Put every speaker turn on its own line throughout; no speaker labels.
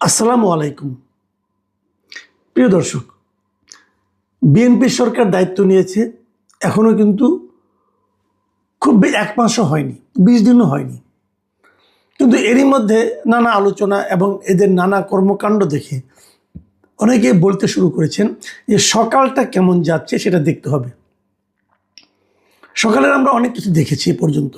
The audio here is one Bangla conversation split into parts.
আসসালামু আলাইকুম। প্রিয় দর্শক, বিএনপি সরকার দায়িত্ব নিয়েছে, এখনও কিন্তু খুব এক মাসও হয়নি, 20 দিনও হয়নি। কিন্তু এরই মধ্যে নানা আলোচনা এবং এদের নানা কর্মকাণ্ড দেখে অনেকে বলতে শুরু করেছেন যে সকালটা কেমন যাচ্ছে সেটা দেখতে হবে। সকালের আমরা অনেক কিছু দেখেছি এ পর্যন্ত।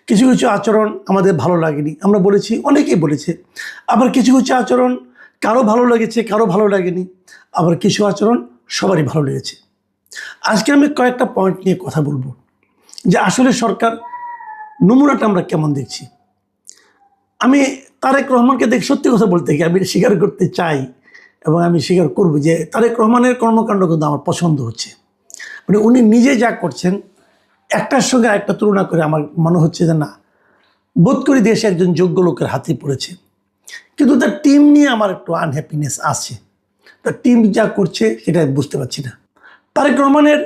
কিছু কিছু আচরণ আমাদের ভালো লাগেনি, আমরা বলেছি, অনেকেই বলেছে। আবার কিছু কিছু আচরণ কারো ভালো লেগেছে, কারো ভালো লাগেনি। আবার কিছু আচরণ সবারই ভালো লেগেছে। আজকে আমি কয়েকটা পয়েন্ট নিয়ে কথা বলবো যে আসলে সরকার নমুনাটা আমরা কেমন দেখছি। আমি তারেক রহমানকে দেখে সত্যি কথা বলতে গিয়ে আমি স্বীকার করতে চাই এবং আমি স্বীকার করব যে তারেক রহমানের কর্মকাণ্ড কিন্তু আমার পছন্দ হচ্ছে। মানে উনি নিজে যা করছেন একটার সঙ্গে আরেকটা তুলনা করে আমার মনে হচ্ছে যে না, বোধ করি দেশে একজন যোগ্য লোকের হাতে পড়েছে। কিন্তু তার টিম নিয়ে আমার একটু আনহ্যাপিনেস আছে। তার টিম যা করছে সেটা বুঝতে পারছি না। তারেক রহমানের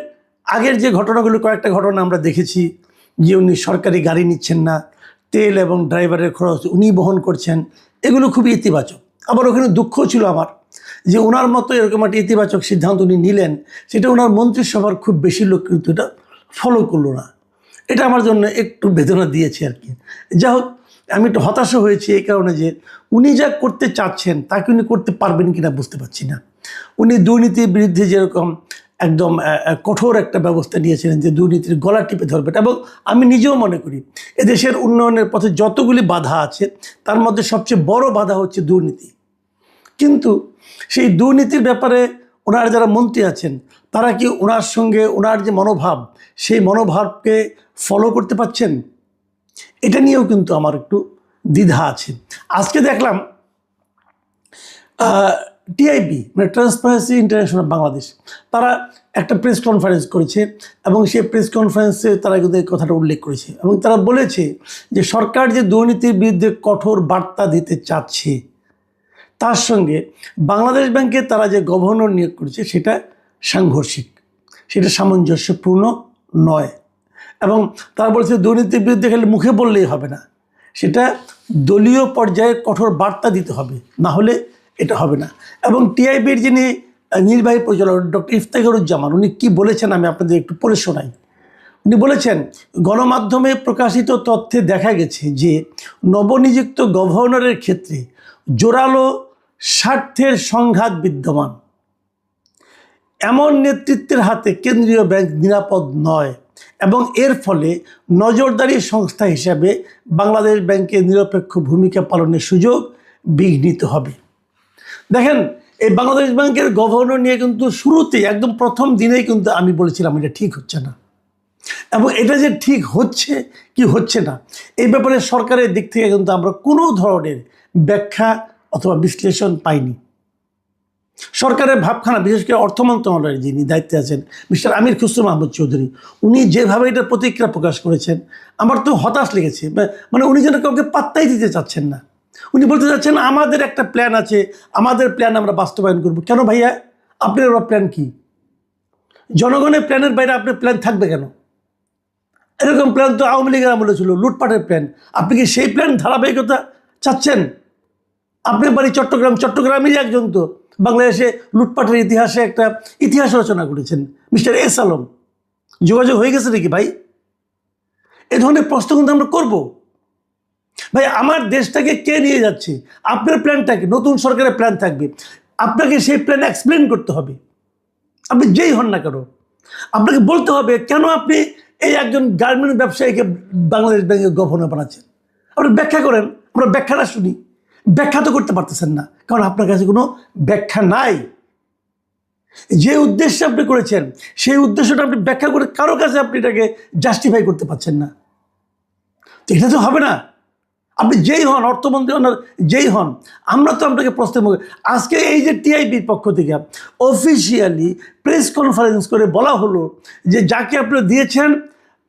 আগের যে ঘটনাগুলো, কয়েকটা ঘটনা আমরা দেখেছি যে উনি সরকারি গাড়ি নিচ্ছেন না, তেল এবং ড্রাইভারের খরচ উনি বহন করছেন, এগুলো খুবই ইতিবাচক। আবার ওখানে দুঃখও ছিল আমার যে ওনার মতো এরকম একটা ইতিবাচক সিদ্ধান্ত উনি নিলেন, সেটা ওনার মন্ত্রিসভার খুব বেশি লোক কিন্তু এটা ফলো করলো না। এটা আমার জন্য একটু বেদনা দিয়েছে আর কি। যাই হোক, আমি একটু হতাশা হয়েছি এই কারণে যে উনি যা করতে চাচ্ছেন তাকে উনি করতে পারবেন কিনা বুঝতে পারছি না। উনি দুর্নীতির বিরুদ্ধে যেরকম একদম কঠোর একটা ব্যবস্থা নিয়েছিলেন যে দুর্নীতির গলা টিপে ধরবে, এবং আমি নিজেও মনে করি এদেশের উন্নয়নের পথে যতগুলি বাধা আছে তার মধ্যে সবচেয়ে বড় বাধা হচ্ছে দুর্নীতি। কিন্তু সেই দুর্নীতির ব্যাপারে ওনার যারা মন্ত্রী আছেন তারা কি ওনার সঙ্গে ওনার যে মনোভাব সেই মনোভাবকে ফলো করতে পারছেন? এটা নিয়েও কিন্তু আমার একটু দ্বিধা আছে। আজকে দেখলাম টিআইবি মানে ট্রান্সপারেন্সি ইন্টারন্যাশনাল বাংলাদেশ, তারা একটা প্রেস কনফারেন্স করেছে এবং সেই প্রেস কনফারেন্সে তারা কিন্তু এই কথাটা উল্লেখ করেছে এবং তারা বলেছে যে সরকার যে দুর্নীতির বিরুদ্ধে কঠোর বার্তা দিতে চাচ্ছে তার সঙ্গে বাংলাদেশ ব্যাংকে তারা যে গভর্নর নিয়োগ করেছে সেটা সাংঘর্ষিক, সেটা সামঞ্জস্যপূর্ণ নয়। এবং তারা বলছে দুর্নীতির বিরুদ্ধে খালি মুখে বললেই হবে না, সেটা দলীয় পর্যায়ে কঠোর বার্তা দিতে হবে, না হলে এটা হবে না। এবং টিআইবির যিনি নির্বাহী পরিচালক ডক্টর ইফতেখারুজ্জামান, উনি কী বলেছেন আমি আপনাদের একটু পড়ে শোনাই। উনি বলেছেন, গণমাধ্যমে প্রকাশিত তথ্যে দেখা গেছে যে নবনিযুক্ত গভর্নরের ক্ষেত্রে জোরালো স্বার্থের সংঘাত বিদ্যমান। এমন নেতৃত্বের হাতে কেন্দ্রীয় ব্যাংক নিরাপদ নয় এবং এর ফলে নজরদারি সংস্থা হিসাবে বাংলাদেশ ব্যাংকের নিরপেক্ষ ভূমিকা পালনের সুযোগ বিঘ্নিত হবে। দেখেন, এই বাংলাদেশ ব্যাংকের গভর্নর নিয়ে কিন্তু শুরুতেই একদম প্রথম দিনেই কিন্তু আমি বলেছিলাম এটা ঠিক হচ্ছে না, এবং এটা যে ঠিক হচ্ছে কি হচ্ছে না এই ব্যাপারে সরকারের দিক থেকে কিন্তু আমরা কোনো ধরনের ব্যাখ্যা অথবা বিশ্লেষণ পাইনি। সরকারের ভাবখানা, বিশেষ করে অর্থ মন্ত্রণালয়ের যিনি দায়িত্বে আছেন মিস্টার আমির খুসরো মাহমুদ চৌধুরী, উনি যেভাবে এটার প্রতিক্রিয়া প্রকাশ করেছেন আমার তো হতাশ লেগেছে। মানে উনি যেন কাউকে পাত্তাই দিতে চাচ্ছেন না। উনি বলতে চাচ্ছেন আমাদের একটা প্ল্যান আছে, আমাদের প্ল্যান আমরা বাস্তবায়ন করব। কেন ভাইয়া, আপনার প্ল্যান কি? জনগণের প্ল্যানের বাইরে আপনার প্ল্যান থাকবে কেন? এরকম প্ল্যান তো আওয়ামী লীগের আমলে ছিল, লুটপাটের প্ল্যান। আপনি কি সেই প্ল্যান ধারাবাহিকতা চাচ্ছেন? আপনার বাড়ি চট্টগ্রাম, চট্টগ্রামেরই একজন তো বাংলাদেশে লুটপাটের ইতিহাসে একটা ইতিহাস রচনা করেছেন মিস্টার এস আলম। যোগাযোগ হয়ে গেছে নাকি ভাই? এ ধরনের প্রশ্ন কিন্তু আমরা করবো। ভাই, আমার দেশটাকে কে নিয়ে যাচ্ছে? আপনার প্ল্যানটাকে, নতুন সরকারের প্ল্যান থাকবে, আপনাকে সেই প্ল্যান এক্সপ্লেন করতে হবে। আপনি যেই হন না কেন আপনাকে বলতে হবে কেন আপনি এই একজন গার্মেন্ট ব্যবসায়ীকে বাংলাদেশ ব্যাংকের গভর্নর বানাচ্ছেন। আপনি ব্যাখ্যা করেন, আমরা ব্যাখ্যাটা শুনি। ব্যাখ্যা তো করতে পারতেছেন না, কারণ আপনার কাছে কোনো ব্যাখ্যা নাই। যে উদ্দেশ্যে আপনি করেছেন সেই উদ্দেশ্যটা আপনি ব্যাখ্যা করে কারো কাছে আপনি এটাকে জাস্টিফাই করতে পারছেন না। তো এটা তো হবে না। আপনি যেই হন, অর্থমন্ত্রী হন, যেই হন, আমরা তো আপনাকে প্রশ্নের মুখে। আজকে এই যে টিআইবির পক্ষ থেকে অফিসিয়ালি প্রেস কনফারেন্স করে বলা হলো যে যাকে আপনারা দিয়েছেন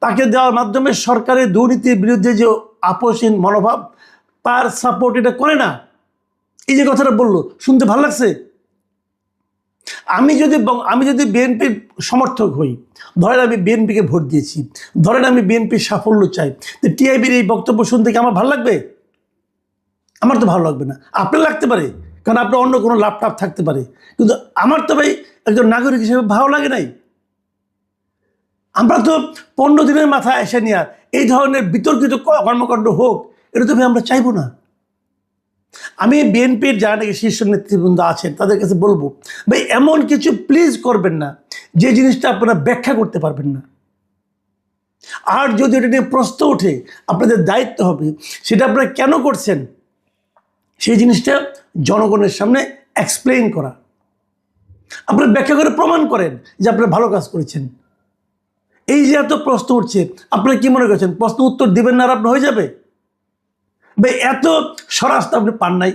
তাকে দেওয়ার মাধ্যমে সরকারের দুর্নীতির বিরুদ্ধে যে আপোষহীন মনোভাব তার সাপোর্ট এটা করে না। এই যে কথাটা বললো, শুনতে ভালো লাগছে। আমি যদি বিএনপির সমর্থক হই, ধরেন আমি বিএনপিকে ভোট দিয়েছি, ধরেন আমি বিএনপির সাফল্য চাই, তো টিআইবির এই বক্তব্য শুনতে কি আমার ভালো লাগবে? আমার তো ভালো লাগবে না, আপনার লাগতে পারে, কারণ আপনার অন্য কোনো ল্যাপটপ থাকতে পারে, কিন্তু আমার তো ভাই একজন নাগরিক হিসেবে ভালো লাগে নাই। আমরা তো 15 দিনের মাথায় এসে নিয়ে এই ধরনের বিতর্কিত কর্মকাণ্ড হোক, এটা তো ভাই আমরা চাইবো না। আমি বিএনপির যারা নাকি শীর্ষ নেতৃবৃন্দ আছেন তাদের কাছে বলবো, ভাই এমন কিছু প্লিজ করবেন না যে জিনিসটা আপনারা ব্যাখ্যা করতে পারবেন না। আর যদি এটা নিয়ে প্রশ্ন ওঠে, আপনাদের দায়িত্ব হবে সেটা আপনারা কেন করছেন সেই জিনিসটা জনগণের সামনে এক্সপ্লেইন করা। আপনারা ব্যাখ্যা করে প্রমাণ করেন যে আপনারা ভালো কাজ করেছেন। এই যে এত প্রশ্ন উঠছে, আপনারা কি মনে করছেন প্রশ্ন উত্তর দিবেন না আর আপনার হয়ে যাবে? ভাই এত স্বরাষ্ট্র আপনি পান নাই,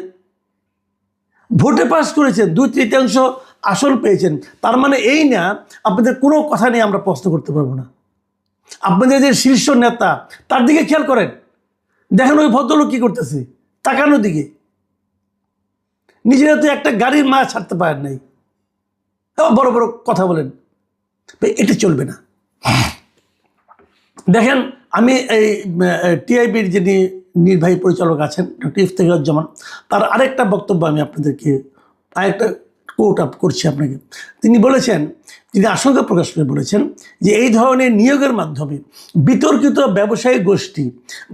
ভোটে পাস করেছেন, 2/3 আসন পেয়েছেন, তার মানে এই না আপনাদের কোনো কথা নিয়ে আমরা প্রশ্ন করতে পারবো না। আপনাদের যে শীর্ষ নেতা তার দিকে খেয়াল করেন, দেখেন ওই ভদ্রলোক কি করতেছে, তাকানোর দিকে। নিজেরা তো একটা গাড়ির মায়া ছাড়তে পারেন নাই, বড় বড় কথা বলেন। এটা চলবে না। দেখেন আমি এই টিআইবির যিনি নির্বাহী পরিচালক আছেন ডক্টর ইফতেখারুজ্জামান, তার আরেকটা বক্তব্য আমি আপনাদেরকে আরেকটা কোট আপ করছি আপনাকে। তিনি বলেছেন, তিনি আশঙ্কা প্রকাশ করে বলেছেন যে এই ধরনের নিয়োগের মাধ্যমে বিতর্কিত ব্যবসায়ী গোষ্ঠী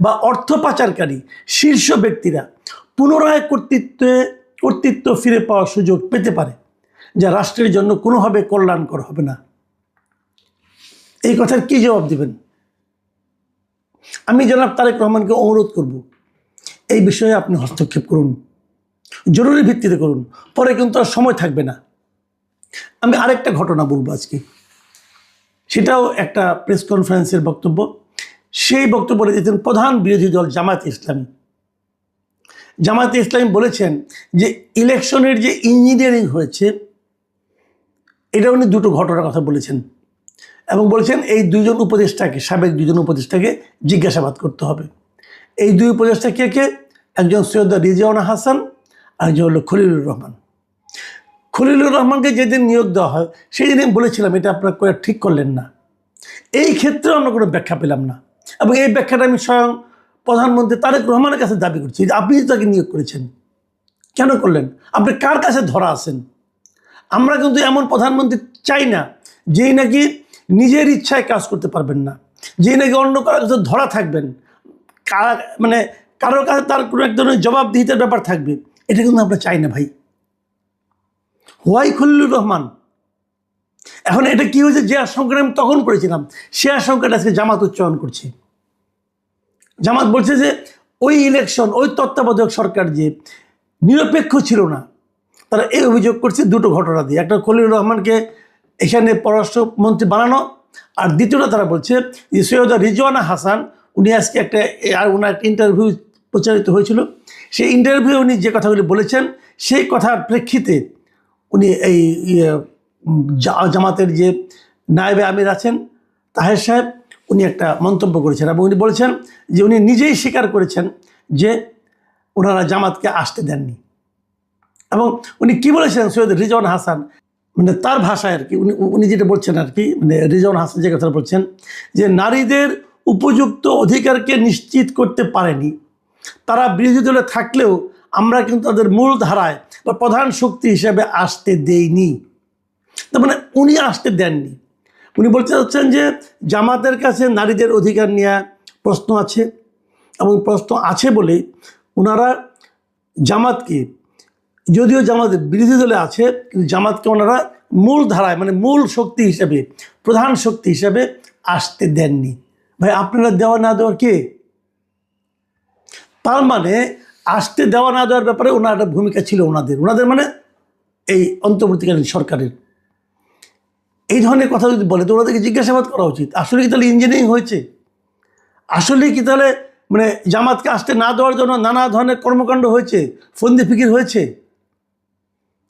বা অর্থ পাচারকারী শীর্ষ ব্যক্তিরা পুনরায় কর্তৃত্ব ফিরে পাওয়ার সুযোগ পেতে পারে, যা রাষ্ট্রের জন্য কোনোভাবে কল্যাণকর হবে না। এই কথার কি জবাব দিবেন? আমি জনাব তারেক রহমানকে অনুরোধ করব, এই বিষয়ে আপনি হস্তক্ষেপ করুন, জরুরি ভিত্তিতে করুন, পরে কিন্তু আর সময় থাকবে না। আমি আরেকটা ঘটনা বলবো আজকে, সেটাও একটা প্রেস কনফারেন্সের বক্তব্য। সেই বক্তব্য রেখেছেন প্রধান বিরোধী দল জামায়াতে ইসলামী। জামায়াতে ইসলামী বলেছেন যে ইলেকশনের যে ইঞ্জিনিয়ারিং হয়েছে, এটা উনি দুটো ঘটনার কথা বলেছেন এবং বলেছেন এই দুজন উপদেষ্টাকে, সাবেক দুজন উপদেষ্টাকে জিজ্ঞাসাবাদ করতে হবে। এই দুই উপদেষ্টা কে কে? একজন সৈয়দ রিজওয়ানা হাসান আর একজন হলো খলিলুর রহমান। খলিলুর রহমানকে যেদিন নিয়োগ দেওয়া হয় সেই দিন বলেছিলাম এটা আপনারা ঠিক করলেন না। এই ক্ষেত্রে আমরা কোনো ব্যাখ্যা পেলাম না, এবং এই ব্যাখ্যাটা আমি স্বয়ং প্রধানমন্ত্রী তারেক রহমানের কাছে দাবি করছি যে আপনি তাকে নিয়োগ করেছেন, কেন করলেন? আপনি কার কাছে ধরা আছেন? আমরা কিন্তু এমন প্রধানমন্ত্রী চাই না যেই নাকি নিজের ইচ্ছায় কাজ করতে পারবেন না, যেই নাকি অন্য কারোর কাছে ধরা থাকবেন, মানে কারোর কাছে তার কোনো এক ধরনের জবাবদিহিতার ব্যাপার থাকবে। এটা কিন্তু আমরা চাই না ভাই। হোয়াই খলিলুর রহমান? এখন এটা কি হয়েছে, যে আশঙ্কাটা আমি তখন করেছিলাম সে আশঙ্কাটা আজকে জামাত উচ্চারণ করছে। জামাত বলছে যে ওই ইলেকশন, ওই তত্ত্বাবধায়ক সরকার যে নিরপেক্ষ ছিল না, তারা এই অভিযোগ করছে দুটো ঘটনা দিয়ে। একটা খলিলুর রহমানকে এখানে পররাষ্ট্রমন্ত্রী বানানো, আর দ্বিতীয়টা তারা বলছে যে সৈয়দ রিজওয়ানা হাসান, উনি আজকে ওনার একটা ইন্টারভিউ প্রচারিত হয়েছিল, সেই ইন্টারভিউ উনি যে কথাগুলি বলেছেন সেই কথার প্রেক্ষিতে উনি এই জামাতের যে নায়েবে আমির আছেন তাহের সাহেব, উনি একটা মন্তব্য করেছেন এবং উনি বলেছেন যে উনি নিজেই স্বীকার করেছেন যে ওনারা জামাতকে আসতে দেননি। এবং উনি কি বলেছেন, সৈয়দ রিজওয়ানা হাসান, মানে তার ভাষায় আর কি, উনি যেটা বলছেন আর কি, মানে রিজওয়ানা হাসান যে কথা বলছেন যে নারীদের উপযুক্ত অধিকারকে নিশ্চিত করতে পারেনি, তারা বিরোধী দলে থাকলেও আমরা কিন্তু তাদের মূল ধারায় বা প্রধান শক্তি হিসেবে আসতে দেইনি। তার মানে উনি আসতে দেননি। উনি বলতে চাচ্ছেন যে জামাতের কাছে নারীদের অধিকার নিয়ে প্রশ্ন আছে, এবং প্রশ্ন আছে বলেই ওনারা জামাতকে, যদিও জামাতের বিরোধী দলে আছে, কিন্তু জামাতকে ওনারা মূল ধারায় মানে মূল শক্তি হিসেবে, প্রধান শক্তি হিসেবে আসতে দেননি। ভাই আপনারা দেওয়া না দেওয়ার কে? তার মানে আসতে দেওয়া না দেওয়ার ব্যাপারে ওনার একটা ভূমিকা ছিল ওনাদের মানে এই অন্তর্বর্তীকালীন সরকারের। এই ধরনের কথা যদি বলে তো ওনাদেরকে জিজ্ঞাসাবাদ করা উচিত। আসলে কি তাহলে ইঞ্জিনিয়ারিং হয়েছে? আসলে কি তাহলে মানে জামাতকে আসতে না দেওয়ার জন্য নানা ধরনের কর্মকাণ্ড হয়েছে, ফন্দি ফিকির হয়েছে?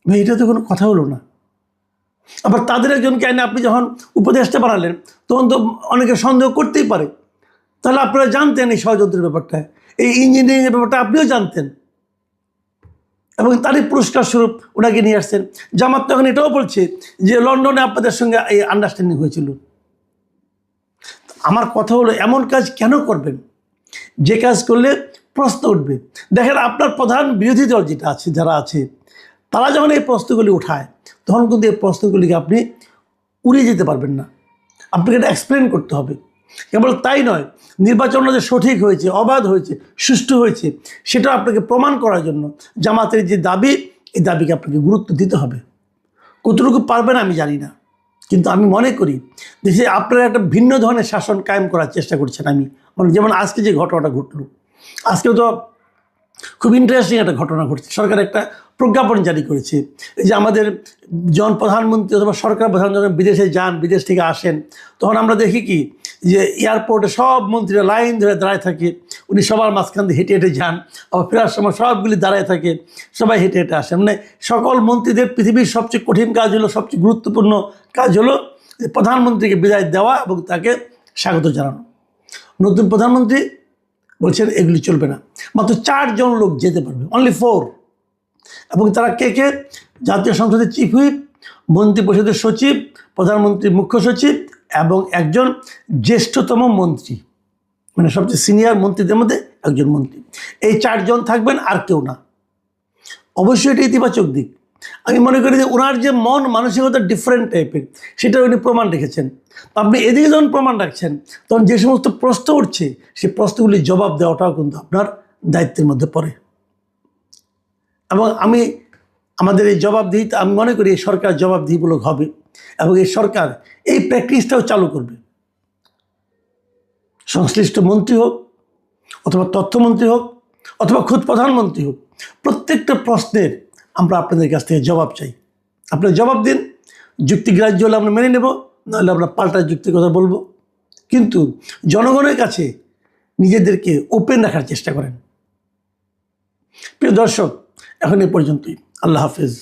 ভাই এটা তো কোনো কথা হলো না। আবার তাদের একজনকে আইনে আপনি যখন উপদেষ্টা বানালেন তখন তো অনেকে সন্দেহ করতেই পারে, তাহলে আপনারা জানতেন এই ষড়যন্ত্রের ব্যাপারটা, এই ইঞ্জিনিয়ারিংয়ের ব্যাপারটা আপনিও জানতেন, এবং তারই পুরস্কার স্বরূপ ওনাকে নিয়ে আসছেন। জামাত তখন এটাও বলছে যে লন্ডনে আপনাদের সঙ্গে এই আন্ডারস্ট্যান্ডিং হয়েছিল। আমার কথা হলো এমন কাজ কেন করবেন যে কাজ করলে প্রশ্ন উঠবে। দেখেন আপনার প্রধান বিরোধী দল যেটা আছে, যারা আছে, তারা যখন এই প্রশ্নগুলি উঠায় তখন কিন্তু এই প্রশ্নগুলিকে আপনি উড়িয়ে যেতে পারবেন না, আপনাকে এটা এক্সপ্লেন করতে হবে। কেবল তাই নয়, নির্বাচনটা যে সঠিক হয়েছে, অবাধ হয়েছে, সুষ্ঠু হয়েছে, সেটা আপনাকে প্রমাণ করার জন্য জামাতের যে দাবি, এই দাবিকে আপনাকে গুরুত্ব দিতে হবে। কতটুকু পারবেন আমি জানি না, কিন্তু আমি মনে করি দেশে আপনারা একটা ভিন্ন ধরনের শাসন কায়েম করার চেষ্টা করছেন। আমি মানে যেমন আজকে যে ঘটনাটা ঘটলো, আজকেও তো খুব ইন্টারেস্টিং একটা ঘটনা ঘটছে। সরকার একটা প্রজ্ঞাপন জারি করেছে, এই যে আমাদের প্রধানমন্ত্রী অথবা সরকার প্রধান যখন বিদেশে যান, বিদেশ থেকে আসেন, তখন আমরা দেখি কি যে এয়ারপোর্টে সব মন্ত্রীরা লাইন ধরে দাঁড়ায় থাকে, উনি সবার মাঝখান দিয়ে হেঁটে হেঁটে যান, আবার ফেরার সময় সবগুলি দাঁড়ায় থাকে, সবাই হেঁটে হেঁটে আসে। মানে সকল মন্ত্রীদের পৃথিবীর সবচেয়ে কঠিন কাজ হলো, সবচেয়ে গুরুত্বপূর্ণ কাজ হলো প্রধানমন্ত্রীকে বিদায় দেওয়া এবং তাকে স্বাগত জানানো। নতুন প্রধানমন্ত্রী বলছেন এগুলি চলবে না, মাত্র 4 জন লোক যেতে পারবে, অনলি 4। এবং তারা কে কে? জাতীয় সংসদের চিফ হুইপ, মন্ত্রিপরিষদের সচিব, প্রধানমন্ত্রীর মুখ্য সচিব এবং একজন জ্যেষ্ঠতম মন্ত্রী, মানে সবচেয়ে সিনিয়র মন্ত্রীদের মধ্যে একজন মন্ত্রী। এই 4 জন থাকবেন, আর কেউ না। অবশ্যই এটা ইতিবাচক দিক। আমি মনে করি যে ওনার যে মন মানসিকতা ডিফারেন্ট টাইপের, সেটা উনি প্রমাণ রেখেছেন। আপনি এদিকে যখন প্রমাণ রাখছেন, তখন যে সমস্ত প্রশ্ন উঠছে, সেই প্রশ্নগুলির জবাব দেওয়াটাও কিন্তু আপনার দায়িত্বের মধ্যে পড়ে। এবং আমাদের এই জবাবদিহিতা, আমি মনে করি এই সরকার জবাবদিহিমূলক হবে এবং এই সরকার এই প্র্যাকটিসটাও চালু করবে। সংশ্লিষ্ট মন্ত্রী হোক অথবা তথ্যমন্ত্রী হোক অথবা খোদ প্রধানমন্ত্রী হোক, প্রত্যেকটা প্রশ্নের আমরা আপনাদের কাছ থেকে জবাব চাই। আপনারা জবাব দিন, যুক্তিগ্রাহ্য হলে আমরা মেনে নেব, নাহলে আমরা পাল্টা যুক্তির কথা বলবো। কিন্তু জনগণের কাছে নিজেদেরকে ওপেন রাখার চেষ্টা করেন। প্রিয় দর্শক, এখন এই পর্যন্তই। আল্লাহ হাফেজ।